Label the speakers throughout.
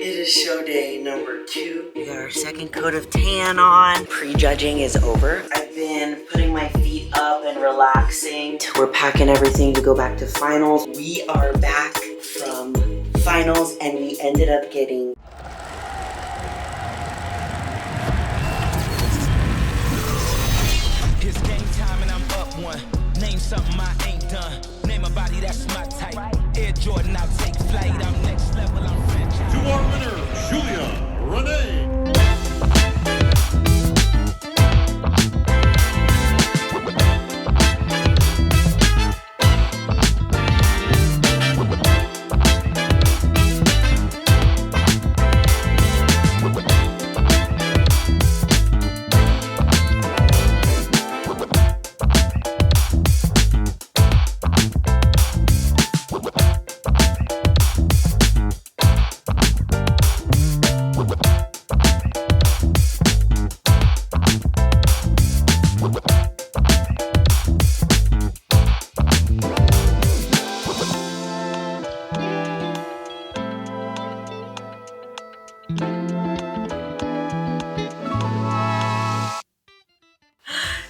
Speaker 1: It is show day number 2. We got our second coat of tan on. Prejudging is over. I've been putting my feet up and relaxing. We're packing everything to go back to finals. We are back from finals and we ended up getting
Speaker 2: it's game time and I'm up one. Name something I ain't done. Name a body that's my type. Air Jordan, I'll take flight. I'm next level, I'm franchise.
Speaker 3: To our winner, Julia Rene.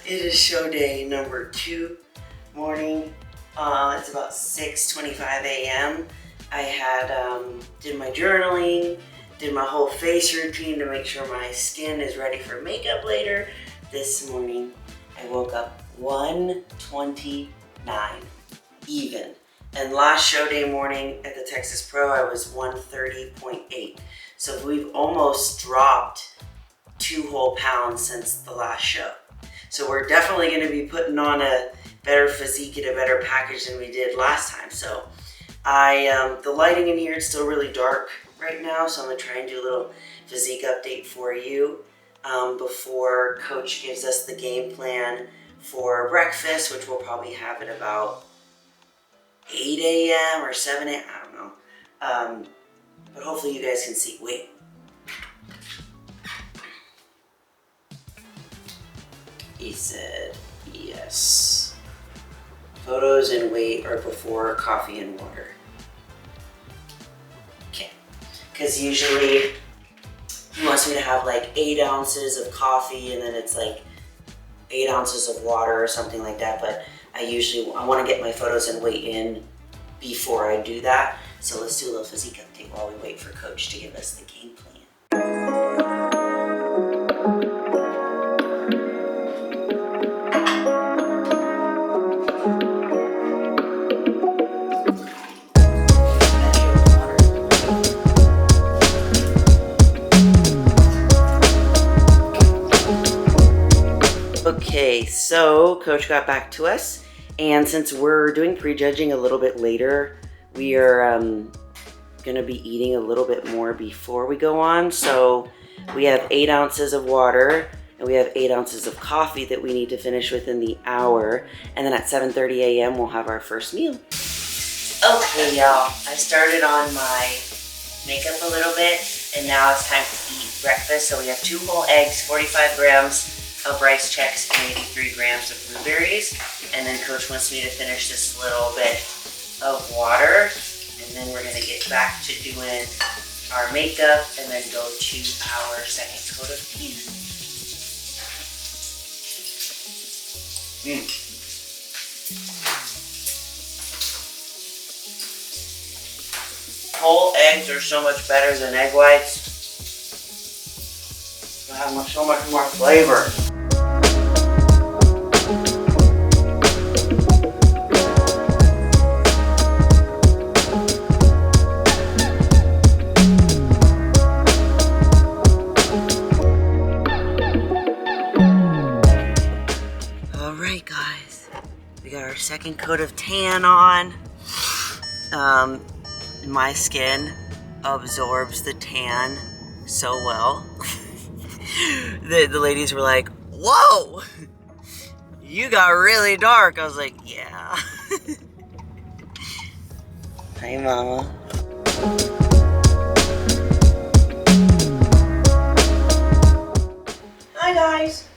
Speaker 1: It is show day number 2 morning. It's about 6:25 a.m. I had did my journaling, did my whole face routine to make sure my skin is ready for makeup later. This morning I woke up 1:29 even. And last show day morning at the Texas Pro I was 130.8. So we've almost dropped 2 whole pounds since the last show. So we're definitely going to be putting on a better physique and a better package than we did last time. So the lighting in here is still really dark right now, so I'm going to try and do a little physique update for you before Coach gives us the game plan for breakfast, which we'll probably have at about 8 a.m. or 7 a.m. I don't know. But hopefully you guys can see. Wait. He said yes. Photos and weight are before coffee and water. Okay. Because usually he wants me to have like 8 ounces of coffee and then it's like 8 ounces of water or something like that. But I want to get my photos and weight in before I do that. So let's do a little physique update while we wait for Coach to give us the game plan. Okay, so Coach got back to us, and since we're doing prejudging a little bit later, we are gonna be eating a little bit more before we go on. So we have 8 ounces of water, and we have 8 ounces of coffee that we need to finish within the hour, and then at 7:30 a.m. we'll have our first meal. Okay, y'all, I started on my makeup a little bit, and now it's time to eat breakfast. So we have 2 whole eggs, 45 grams of rice checks, and 83 grams of blueberries. And then Coach wants me to finish this little bit of water, and then we're gonna get back to doing our makeup and then go to our second coat of tan. Whole eggs are so much better than egg whites. They have so much more flavor. Alright guys, we got our second coat of tan on. My skin absorbs the tan so well. The ladies were like, whoa, you got really dark. I was like, yeah. Hi, Mama. Hi, guys.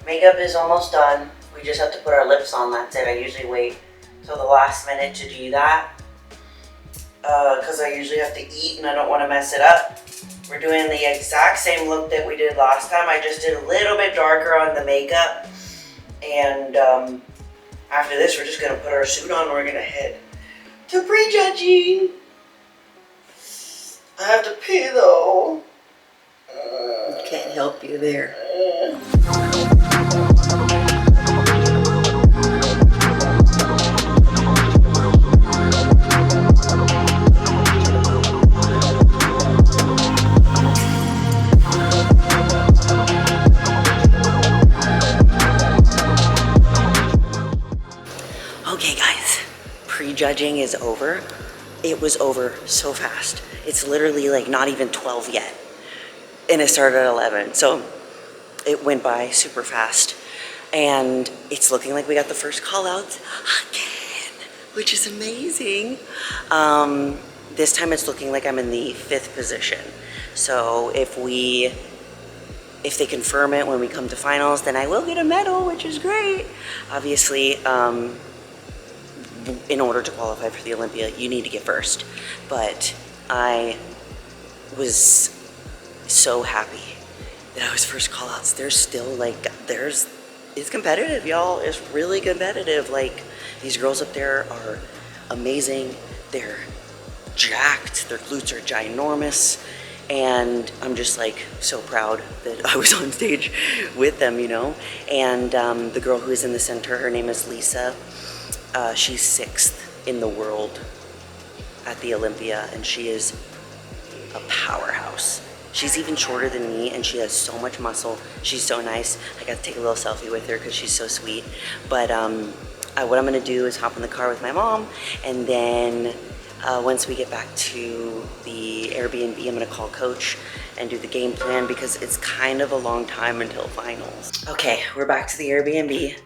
Speaker 1: Makeup is almost done. We just have to put our lips on, that's it. I usually wait till the last minute to do that. because I usually have to eat and I don't want to mess it up. We're doing the exact same look that we did last time. I just did a little bit darker on the makeup. And after this, we're just going to put our suit on and we're going to head to prejudging. I have to pee though.
Speaker 4: Can't help you there.
Speaker 1: Okay guys, prejudging is over. It was over so fast. It's literally like not even 12 yet. And it started at 11. So it went by super fast. And it's looking like we got the first call outs again, which is amazing. This time it's looking like I'm in the 5th position. So if they confirm it when we come to finals, then I will get a medal, which is great. Obviously, in order to qualify for the Olympia, you need to get first. But I was so happy that I was first call outs. There's still like, it's competitive, y'all. It's really competitive. Like, these girls up there are amazing. They're jacked. Their glutes are ginormous. And I'm just like so proud that I was on stage with them, you know? And the girl who is in the center, her name is Lisa. She's 6th in the world at the Olympia, and she is a powerhouse. She's even shorter than me, and she has so much muscle. She's so nice. I got to take a little selfie with her because she's so sweet. But what I'm gonna do is hop in the car with my mom, and then once we get back to the Airbnb, I'm gonna call Coach and do the game plan because it's kind of a long time until finals. Okay, we're back to the Airbnb.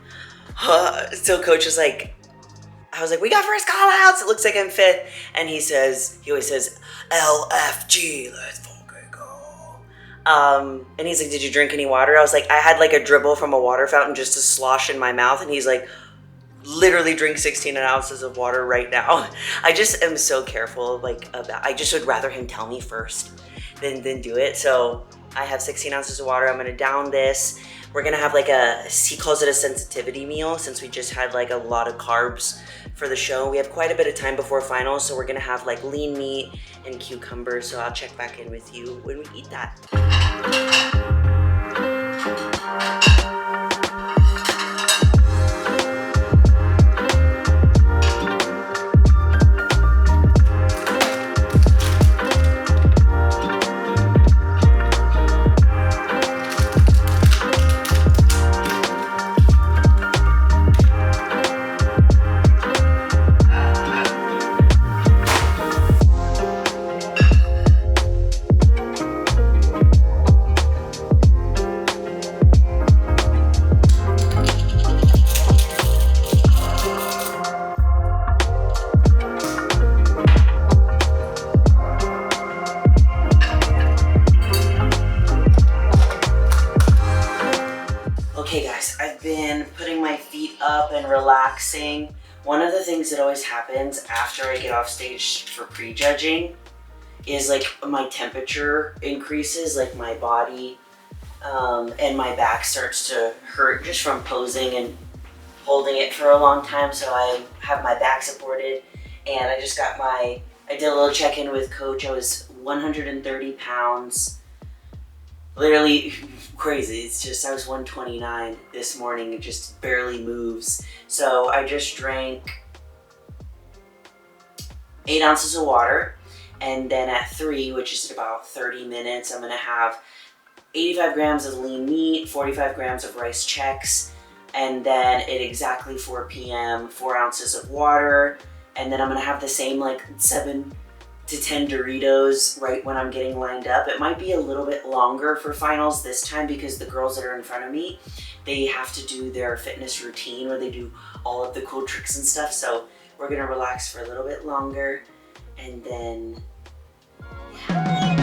Speaker 1: So Coach is like, I was like, we got first call outs. It looks like I'm 5th. And he always says, LFG, let's fucking go. And he's like, did you drink any water? I was like, I had like a dribble from a water fountain just to slosh in my mouth. And he's like, literally drink 16 ounces of water right now. I just am so careful, like, I just would rather him tell me first than do it. So I have 16 ounces of water. I'm gonna down this. We're gonna have like he calls it a sensitivity meal since we just had like a lot of carbs for the show. We have quite a bit of time before finals, so we're gonna have like lean meat and cucumbers. So I'll check back in with you when we eat that. Okay guys, I've been putting my feet up and relaxing. One of the things that always happens after I get off stage for prejudging is like my temperature increases, like my body and my back starts to hurt just from posing and holding it for a long time. So I have my back supported, and I did a little check-in with Coach. I was 130 pounds. Literally crazy. It's just, I was 129 this morning. It just barely moves. So I just drank 8 ounces of water. And then at 3, which is about 30 minutes, I'm gonna have 85 grams of lean meat, 45 grams of rice checks, and then at exactly 4 p.m., 4 ounces of water. And then I'm gonna have the same like 7 to 10 Doritos right when I'm getting lined up. It might be a little bit longer for finals this time because the girls that are in front of me, they have to do their fitness routine where they do all of the cool tricks and stuff. So we're gonna relax for a little bit longer, and then, yeah.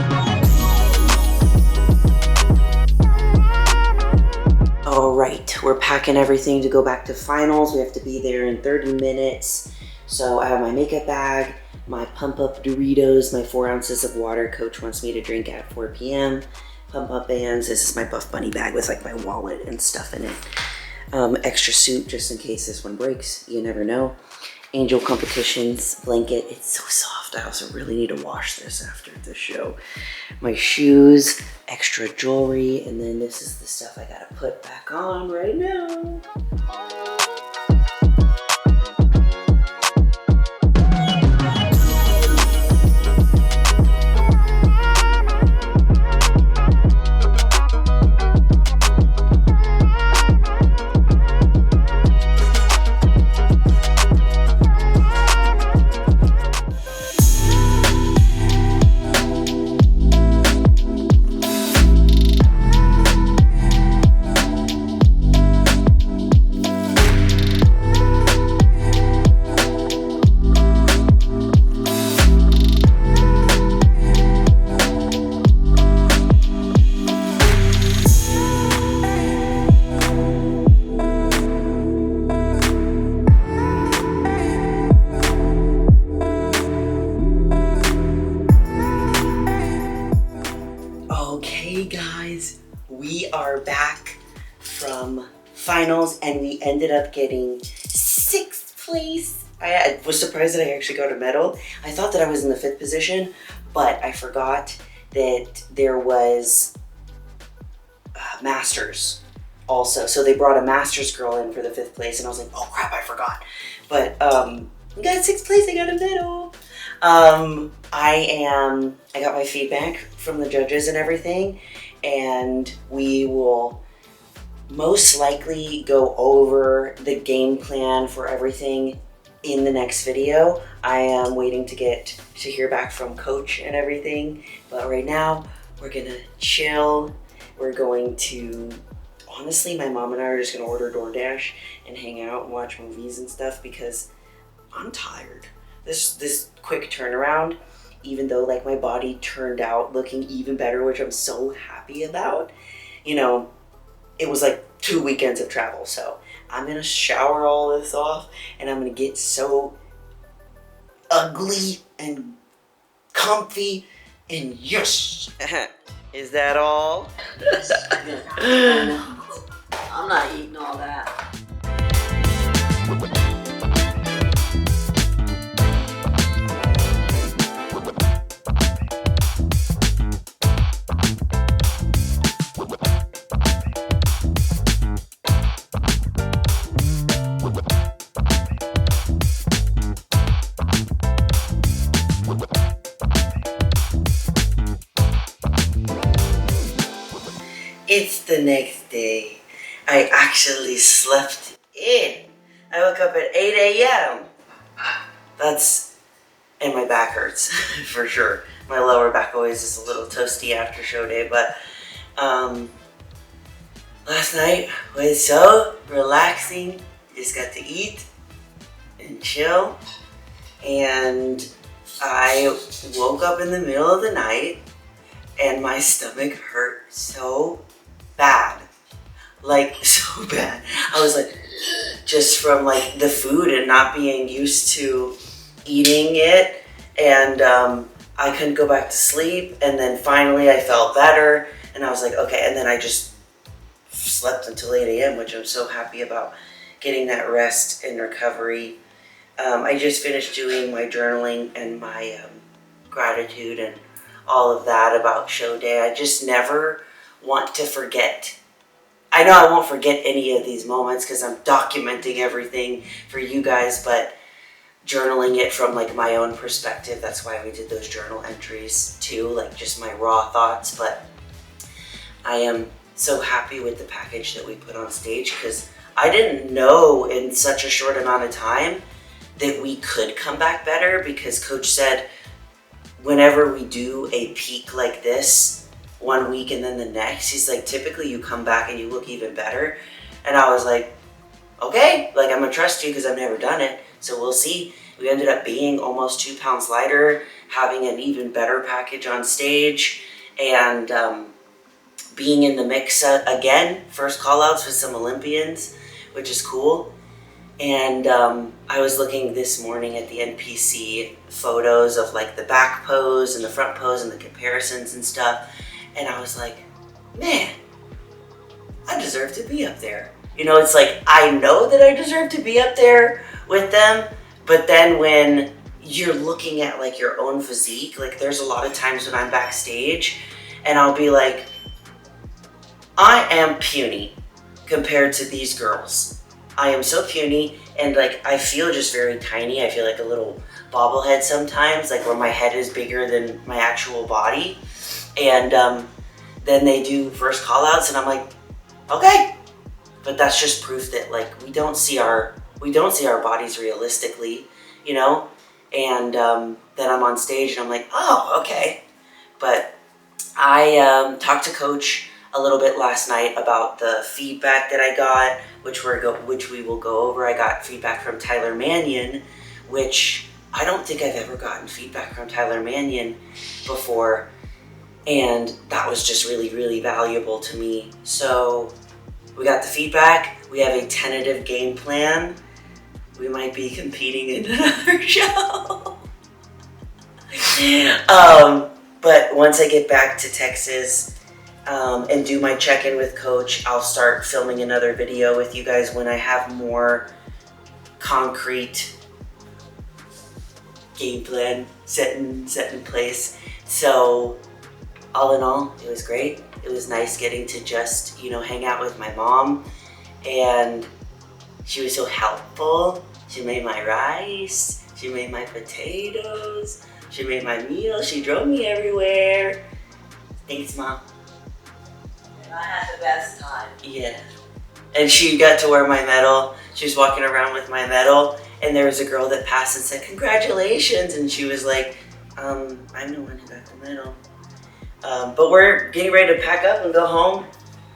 Speaker 1: All right, we're packing everything to go back to finals. We have to be there in 30 minutes. So I have my makeup bag, my pump up Doritos, my 4 ounces of water Coach wants me to drink at 4 p.m. Pump up bands. This is my Buff Bunny bag with like my wallet and stuff in it. Extra suit just in case this one breaks. You never know. Angel Competitions blanket. It's so soft. I also really need to wash this after the show. My shoes, extra jewelry, and then this is the stuff I gotta put back on right now. Okay guys, we are back from finals and we ended up getting 6th place. I was surprised that I actually got a medal. I thought that I was in the 5th position, but I forgot that there was masters also. So they brought a masters girl in for the 5th place and I was like, oh crap, I forgot. But we got 6th place, I got a medal. I got my feedback from the judges and everything, and we will most likely go over the game plan for everything in the next video. I am waiting to hear back from Coach and everything, but right now we're gonna chill. We're going to, honestly, my mom and I are just gonna order DoorDash and hang out and watch movies and stuff because I'm tired. This quick turnaround, even though like my body turned out looking even better, which I'm so happy about, you know, it was like 2 weekends of travel. So I'm gonna shower all this off and I'm gonna get so ugly and comfy and yes. Is that all?
Speaker 4: I'm not eating all that.
Speaker 1: It's the next day. I actually slept in. I woke up at 8 a.m. And my back hurts, for sure. My lower back always is a little toasty after show day, but last night was so relaxing. Just got to eat and chill, and I woke up in the middle of the night and my stomach hurt so bad. Like, so bad. I was like, just from like the food and not being used to eating it, and I couldn't go back to sleep, and then finally I felt better and I was like, okay, and then I just slept until 8 a.m., which I'm so happy about, getting that rest and recovery. I just finished doing my journaling and my gratitude and all of that about show day. I just never want to forget. I know I won't forget any of these moments because I'm documenting everything for you guys, but journaling it from like my own perspective, that's why we did those journal entries too, like just my raw thoughts. But I am so happy with the package that we put on stage because I didn't know in such a short amount of time that we could come back better, because Coach said whenever we do a peak like this, 1 week and then the next, he's like, typically you come back and you look even better. And I was like, okay, like I'm gonna trust you because I've never done it. So we'll see. We ended up being almost 2 pounds lighter, having an even better package on stage, and being in the mix again, first call outs with some Olympians, which is cool. And I was looking this morning at the NPC photos of like the back pose and the front pose and the comparisons and stuff. And I was like, man, I deserve to be up there. You know, it's like, I know that I deserve to be up there with them. But then when you're looking at like your own physique, like there's a lot of times when I'm backstage and I'll be like, I am puny compared to these girls. I am so puny, and like I feel just very tiny. I feel like a little bobblehead sometimes, like where my head is bigger than my actual body. And then they do first call outs and I'm like, okay. But that's just proof that like we don't see our bodies realistically, you know? And then I'm on stage and I'm like, oh, okay. But I talked to Coach a little bit last night about the feedback that I got, which we will go over. I got feedback from Tyler Mannion, which I don't think I've ever gotten feedback from Tyler Mannion before, and that was just really, really valuable to me. So we got the feedback. We have a tentative game plan. We might be competing in another show. But once I get back to Texas and do my check-in with Coach, I'll start filming another video with you guys when I have more concrete game plan set in place. So all in all, it was great. It was nice getting to just, you know, hang out with my mom, and she was so helpful. She made my rice, she made my potatoes, she made my meal, she drove me everywhere. Thanks, Mom.
Speaker 4: And I had the best time.
Speaker 1: Yeah. And she got to wear my medal. She was walking around with my medal, and there was a girl that passed and said, congratulations, and she was like, I'm the one who got the medal. But we're getting ready to pack up and go home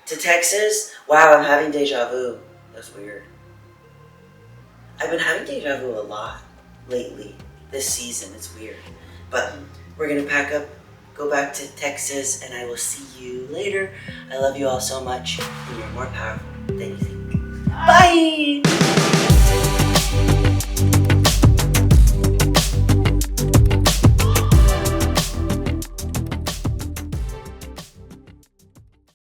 Speaker 1: to Texas. Wow, I'm having deja vu. That's weird. I've been having deja vu a lot lately, this season. It's weird. But we're gonna pack up, go back to Texas, and I will see you later. I love you all so much, and you're more powerful than you think. Bye!